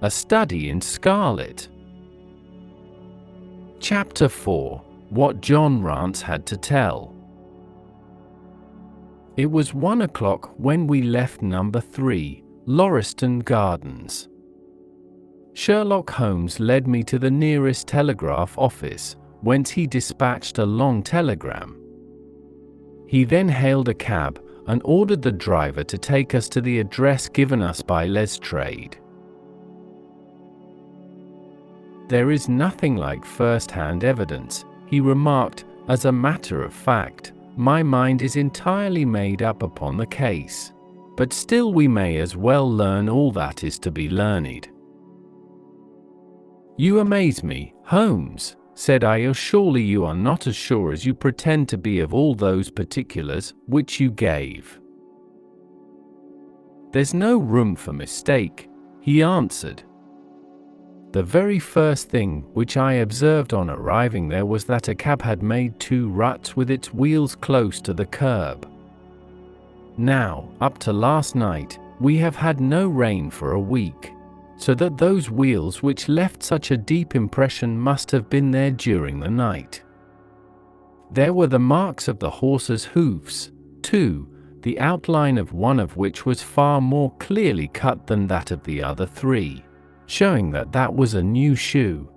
A Study in Scarlet. Chapter 4. What John Rance Had to Tell. It was 1 o'clock when we left number 3, Lauriston Gardens. Sherlock Holmes led me to the nearest telegraph office, whence he dispatched a long telegram. He then hailed a cab and ordered the driver to take us to the address given us by Lestrade. "There is nothing like first-hand evidence," he remarked. "As a matter of fact, my mind is entirely made up upon the case. But still we may as well learn all that is to be learned." "You amaze me, Holmes," said I. "Surely you are not as sure as you pretend to be of all those particulars which you gave." "There's no room for mistake," he answered. "The very first thing which I observed on arriving there was that a cab had made 2 ruts with its wheels close to the curb. Now, up to last night, we have had no rain for a week, so that those wheels which left such a deep impression must have been there during the night. There were the marks of the horse's hoofs, too, the outline of one of which was far more clearly cut than that of the other 3. Showing that that was a new shoe.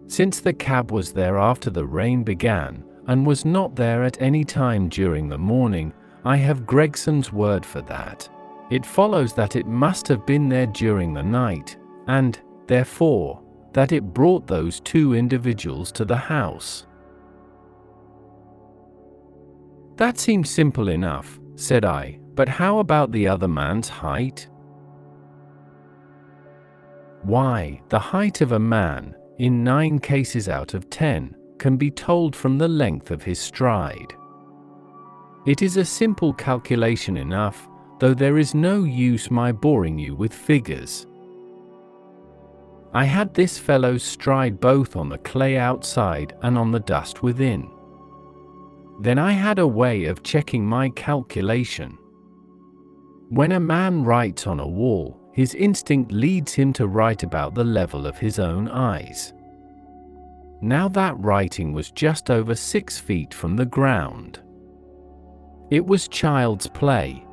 Since the cab was there after the rain began, and was not there at any time during the morning, I have Gregson's word for that. It follows that it must have been there during the night, and, therefore, that it brought those 2 individuals to the house." "That seems simple enough," said I, "but how about the other man's height?" "Why, the height of a man, in 9 cases out of 10, can be told from the length of his stride. It is a simple calculation enough, though there is no use my boring you with figures. I had this fellow's stride both on the clay outside and on the dust within. Then I had a way of checking my calculation. When a man writes on a wall, his instinct leads him to write about the level of his own eyes. Now that writing was just over 6 feet from the ground. It was child's play."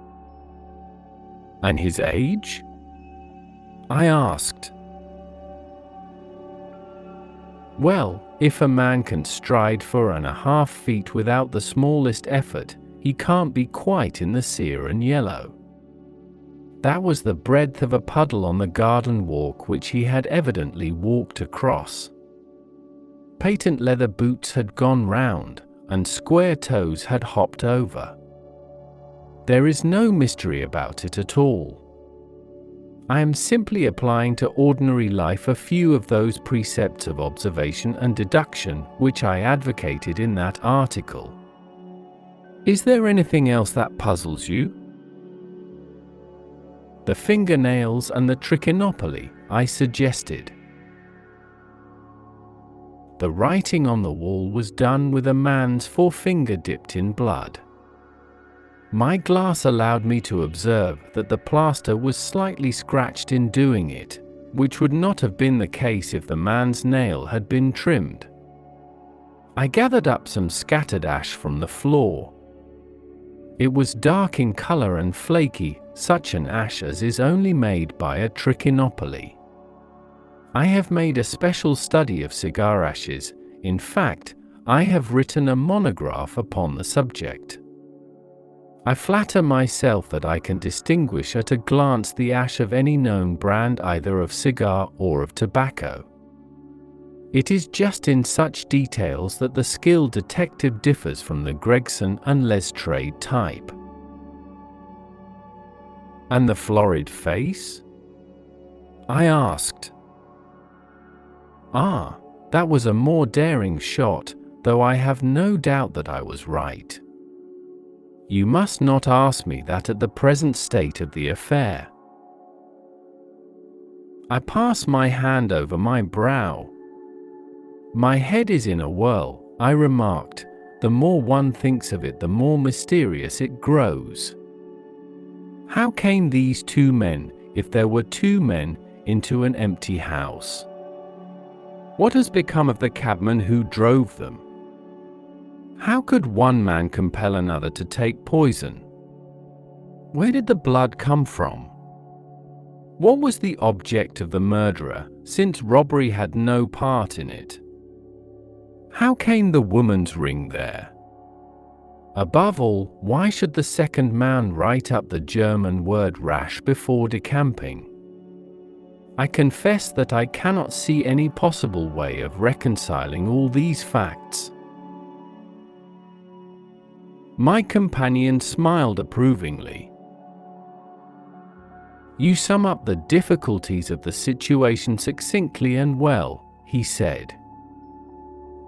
"And his age?" I asked. "Well, if a man can stride 4.5 feet without the smallest effort, he can't be quite in the sere and yellow. That was the breadth of a puddle on the garden walk which he had evidently walked across. Patent leather boots had gone round, and square toes had hopped over. There is no mystery about it at all. I am simply applying to ordinary life a few of those precepts of observation and deduction which I advocated in that article. Is there anything else that puzzles you?" "The fingernails and the trichinopoly," I suggested. "The writing on the wall was done with a man's forefinger dipped in blood. My glass allowed me to observe that the plaster was slightly scratched in doing it, which would not have been the case if the man's nail had been trimmed. I gathered up some scattered ash from the floor. It was dark in color and flaky, such an ash as is only made by a trichinopoly. I have made a special study of cigar ashes. In fact, I have written a monograph upon the subject. I flatter myself that I can distinguish at a glance the ash of any known brand either of cigar or of tobacco. It is just in such details that the skilled detective differs from the Gregson and Lestrade type." "And the florid face?" I asked. "Ah, that was a more daring shot, though I have no doubt that I was right. You must not ask me that at the present state of the affair." I pass my hand over my brow. "My head is in a whirl," I remarked. "The more one thinks of it, the more mysterious it grows. How came these 2 men, if there were 2 men, into an empty house. What has become of the cabman who drove them? How could one man compel another to take poison? Where did the blood come from? What was the object of the murderer, since robbery had no part in it? How came the woman's ring there? Above all, why should the second man write up the German word rash before decamping? I confess that I cannot see any possible way of reconciling all these facts. My companion smiled approvingly. You sum up the difficulties of the situation succinctly and well, he said.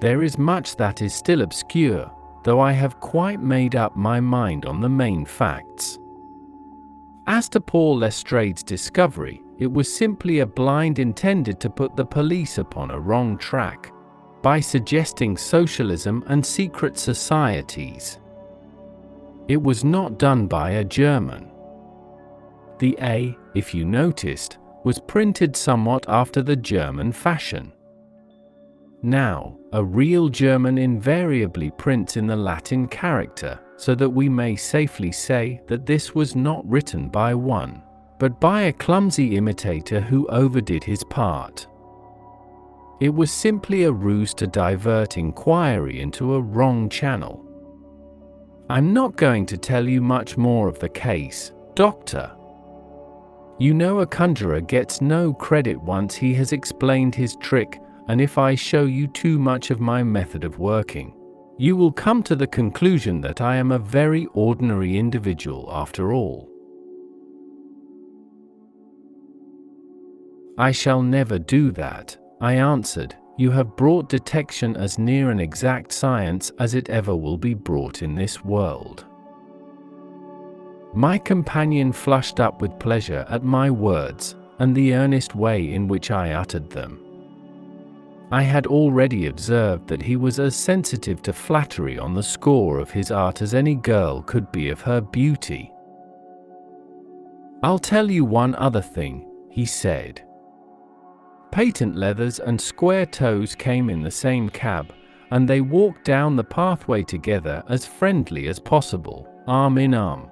There is much that is still obscure, though I have quite made up my mind on the main facts. As to Paul Lestrade's discovery, it was simply a blind intended to put the police upon a wrong track, by suggesting socialism and secret societies. It was not done by a German. The A, if you noticed, was printed somewhat after the German fashion. Now, a real German invariably prints in the Latin character, so that we may safely say that this was not written by one, but by a clumsy imitator who overdid his part. It was simply a ruse to divert inquiry into a wrong channel. I'm not going to tell you much more of the case, Doctor. You know a conjurer gets no credit once he has explained his trick, and if I show you too much of my method of working, you will come to the conclusion that I am a very ordinary individual after all. I shall never do that, I answered. You have brought detection as near an exact science as it ever will be brought in this world. My companion flushed up with pleasure at my words, and the earnest way in which I uttered them. I had already observed that he was as sensitive to flattery on the score of his art as any girl could be of her beauty. I'll tell you one other thing, he said. Patent leathers and square toes came in the same cab, and they walked down the pathway together as friendly as possible, arm in arm,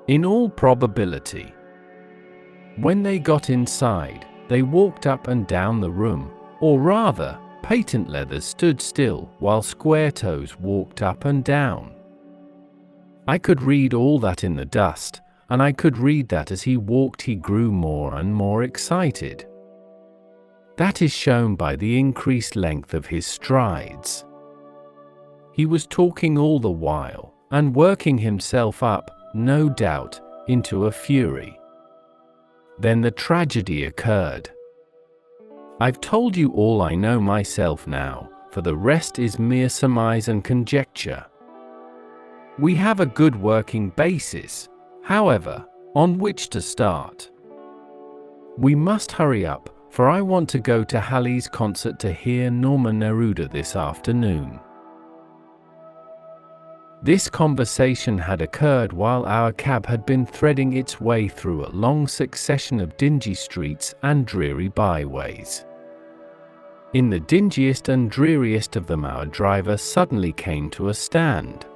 in all probability. When they got inside, they walked up and down the room, or rather, Patent leathers stood still while square toes walked up and down. I could read all that in the dust, and I could read that as he walked he grew more and more excited. That is shown by the increased length of his strides. He was talking all the while, and working himself up, no doubt, into a fury. Then the tragedy occurred. I've told you all I know myself now, for the rest is mere surmise and conjecture. We have a good working basis, however, on which to start. We must hurry up, for I want to go to Halley's concert to hear Norman Neruda this afternoon. This conversation had occurred while our cab had been threading its way through a long succession of dingy streets and dreary byways. In the dingiest and dreariest of them our driver suddenly came to a stand.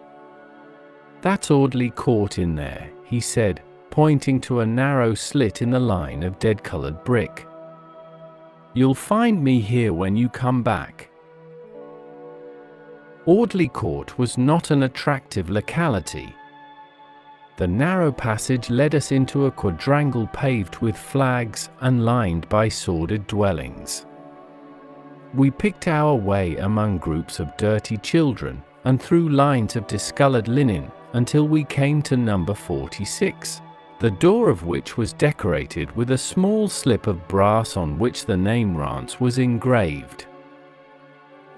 "That's Audley Court in there," he said, pointing to a narrow slit in the line of dead-colored brick. "You'll find me here when you come back." Audley Court was not an attractive locality. The narrow passage led us into a quadrangle paved with flags and lined by sordid dwellings. We picked our way among groups of dirty children, and through lines of discolored linen, until we came to number 46, the door of which was decorated with a small slip of brass on which the name Rance was engraved.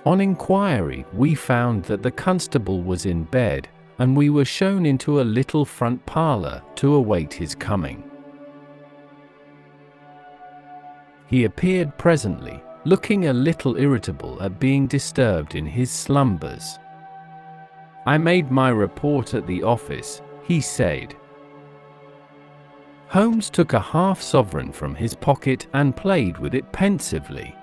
On inquiry, we found that the constable was in bed, and we were shown into a little front parlor to await his coming. He appeared presently, looking a little irritable at being disturbed in his slumbers. "I made my report at the office," he said. Holmes took a half-sovereign from his pocket and played with it pensively.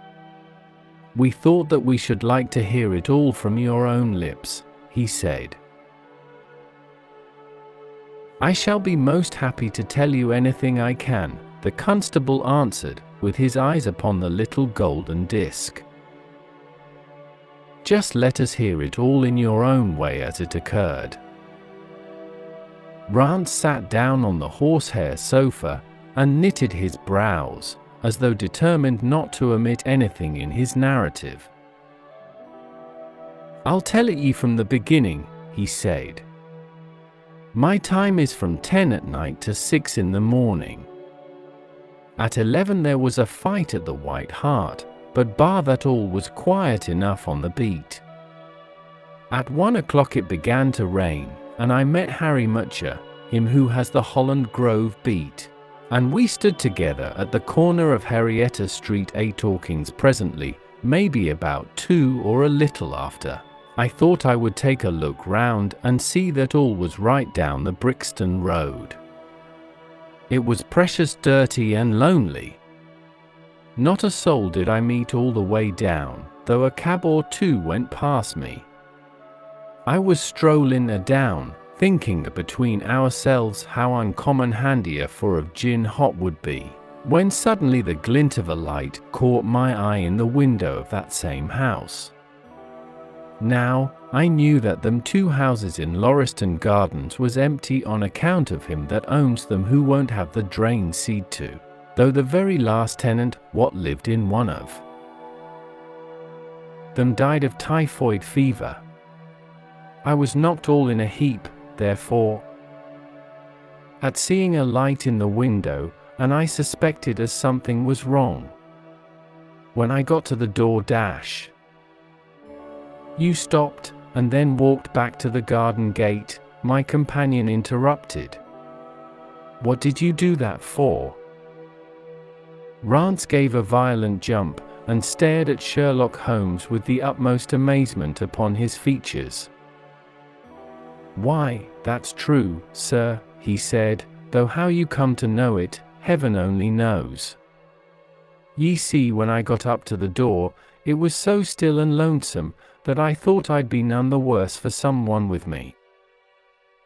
"We thought that we should like to hear it all from your own lips," he said. "I shall be most happy to tell you anything I can," the constable answered, with his eyes upon the little golden disc. "Just let us hear it all in your own way as it occurred." Rance sat down on the horsehair sofa and knitted his brows, as though determined not to omit anything in his narrative. "I'll tell it ye from the beginning," he said. "My time is from 10 at night to 6 in the morning. At 11 there was a fight at the White Hart, but bar that all was quiet enough on the beat. At 1 o'clock it began to rain, and I met Harry Mutcher, him who has the Holland Grove beat, and we stood together at the corner of Henrietta Street talkings presently, maybe about 2 or a little after. I thought I would take a look round and see that all was right down the Brixton Road. It was precious dirty and lonely. Not a soul did I meet all the way down, though a cab or two went past me. I was strolling down, thinking between ourselves how uncommon handy a four of gin hot would be, when suddenly the glint of a light caught my eye in the window of that same house. Now, I knew that them 2 houses in Lauriston Gardens was empty on account of him that owns them who won't have the drain seed to, though the very last tenant what lived in one of them died of typhoid fever. I was knocked all in a heap, therefore, at seeing a light in the window, and I suspected as something was wrong. When I got to the door You stopped, and then walked back to the garden gate," my companion interrupted. "What did you do that for?" Rance gave a violent jump, and stared at Sherlock Holmes with the utmost amazement upon his features. "Why, that's true, sir," he said, "though how you come to know it, heaven only knows. Ye see, when I got up to the door, it was so still and lonesome, that I thought I'd be none the worse for someone with me.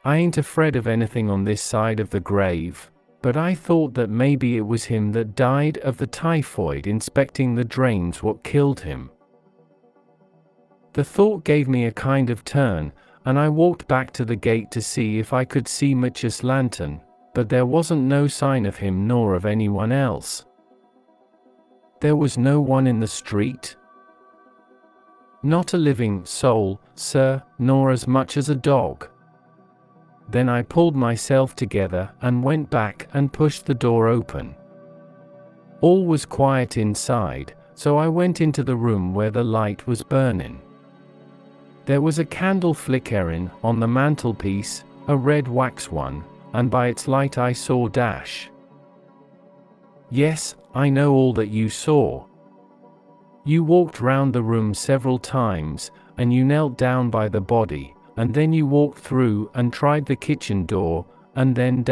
I ain't afraid of anything on this side of the grave, but I thought that maybe it was him that died of the typhoid inspecting the drains what killed him. The thought gave me a kind of turn, and I walked back to the gate to see if I could see Mitch's lantern, but there wasn't no sign of him nor of anyone else." "There was no one in the street?" "Not a living soul, sir, nor as much as a dog." Then I pulled myself together and went back and pushed the door open. All was quiet inside, so I went into the room where the light was burning. There was a candle flickering on the mantelpiece, a red wax one, and by its light I saw Yes, I know all that you saw. You walked round the room several times, and you knelt down by the body, and then you walked through and tried the kitchen door, and then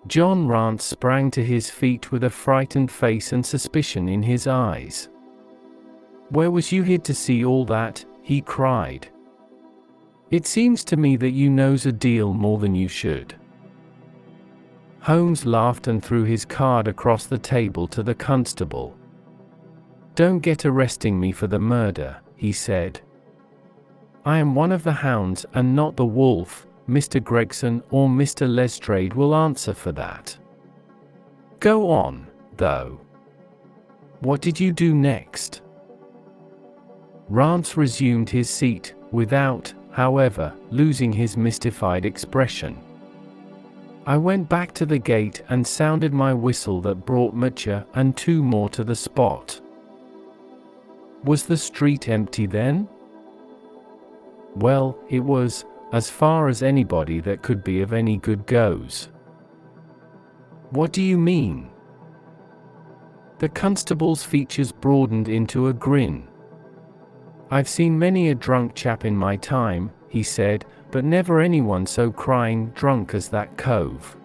John Rance sprang to his feet with a frightened face and suspicion in his eyes. "Where was you hid to see all that?" he cried. "It seems to me that you knows a deal more than you should." Holmes laughed and threw his card across the table to the constable. "Don't get arresting me for the murder," he said. "I am one of the hounds and not the wolf. Mr. Gregson or Mr. Lestrade will answer for that. Go on, though. What did you do next?" Rance resumed his seat, without, however, losing his mystified expression. "I went back to the gate and sounded my whistle that brought Mitcher and 2 more to the spot." "Was the street empty then?" "Well, it was, as far as anybody that could be of any good goes." "What do you mean?" The constable's features broadened into a grin. "I've seen many a drunk chap in my time," he said, "but never anyone so crying drunk as that cove.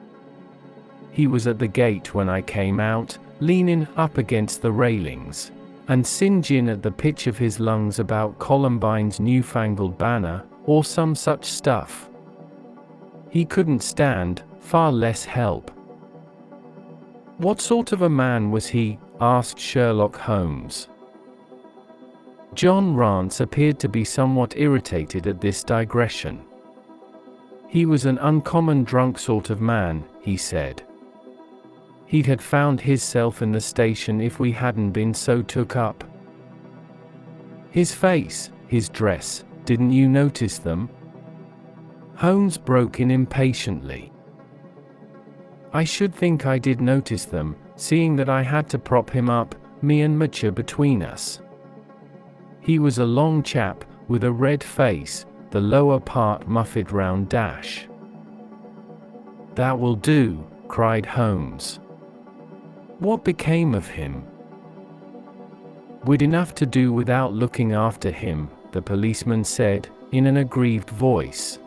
He was at the gate when I came out, leaning up against the railings, and singeing at the pitch of his lungs about Columbine's newfangled banner, or some such stuff. He couldn't stand, far less help. What sort of a man was he? Asked Sherlock Holmes. John Rance appeared to be somewhat irritated at this digression. He was an uncommon drunk sort of man, he said. He'd had found hisself in the station if we hadn't been so took up. His face, his dress, didn't you notice them? Holmes broke in impatiently. I should think I did notice them, seeing that I had to prop him up, me and Mitcher between us. He was a long chap, with a red face, the lower part muffled round dash. That will do, cried Holmes. What became of him? We'd enough to do without looking after him, the policeman said, in an aggrieved voice.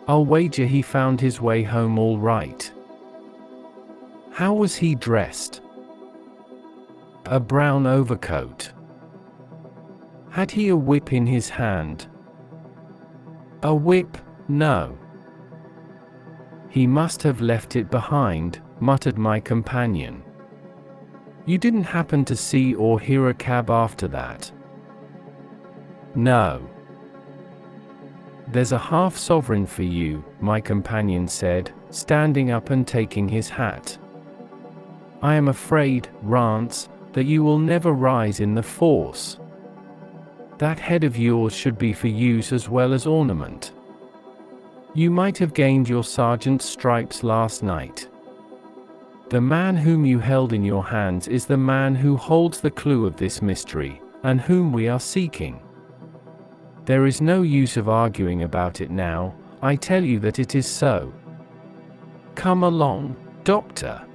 I'll wager he found his way home all right. How was he dressed? A brown overcoat. Had he a whip in his hand? A whip, no. He must have left it behind, muttered my companion. You didn't happen to see or hear a cab after that? No. There's a half-sovereign for you, my companion said, standing up and taking his hat. I am afraid, Rance, that you will never rise in the force. That head of yours should be for use as well as ornament. You might have gained your sergeant's stripes last night. The man whom you held in your hands is the man who holds the clue of this mystery, and whom we are seeking. There is no use of arguing about it now, I tell you that it is so. Come along, Doctor.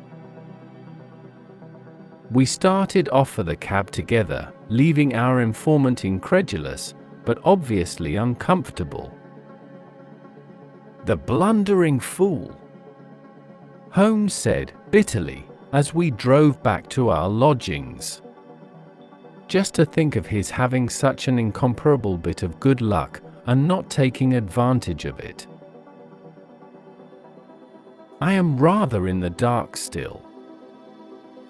We started off for the cab together, leaving our informant incredulous, but obviously uncomfortable. The blundering fool, Holmes said, bitterly, as we drove back to our lodgings. Just to think of his having such an incomparable bit of good luck, and not taking advantage of it. I am rather in the dark still.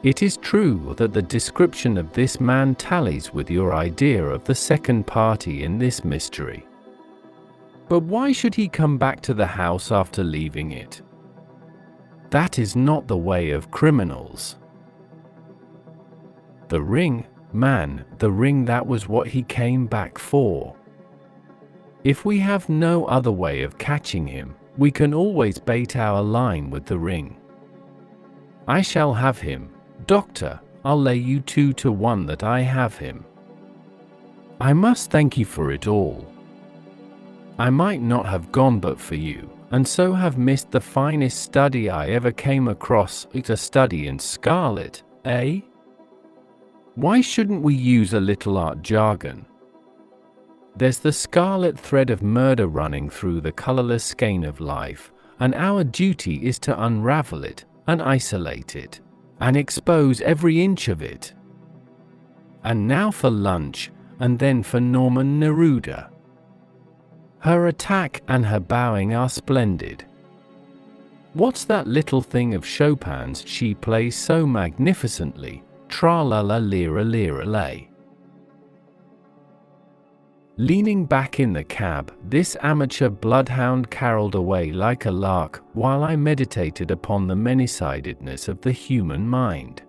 It is true that the description of this man tallies with your idea of the second party in this mystery. But why should he come back to the house after leaving it? That is not the way of criminals. The ring, man, the ring, that was what he came back for. If we have no other way of catching him, we can always bait our line with the ring. I shall have him, Doctor, I'll lay you 2 to 1 that I have him. I must thank you for it all. I might not have gone but for you, and so have missed the finest study I ever came across. It's a study in Scarlet, eh? Why shouldn't we use a little art jargon? There's the scarlet thread of murder running through the colorless skein of life, and our duty is to unravel it, and isolate it, and expose every inch of it. And now for lunch, and then for Norman Neruda. Her attack and her bowing are splendid. What's that little thing of Chopin's she plays so magnificently? Tra-la-la-lira-lira-lay. Leaning back in the cab, this amateur bloodhound caroled away like a lark, while I meditated upon the many-sidedness of the human mind.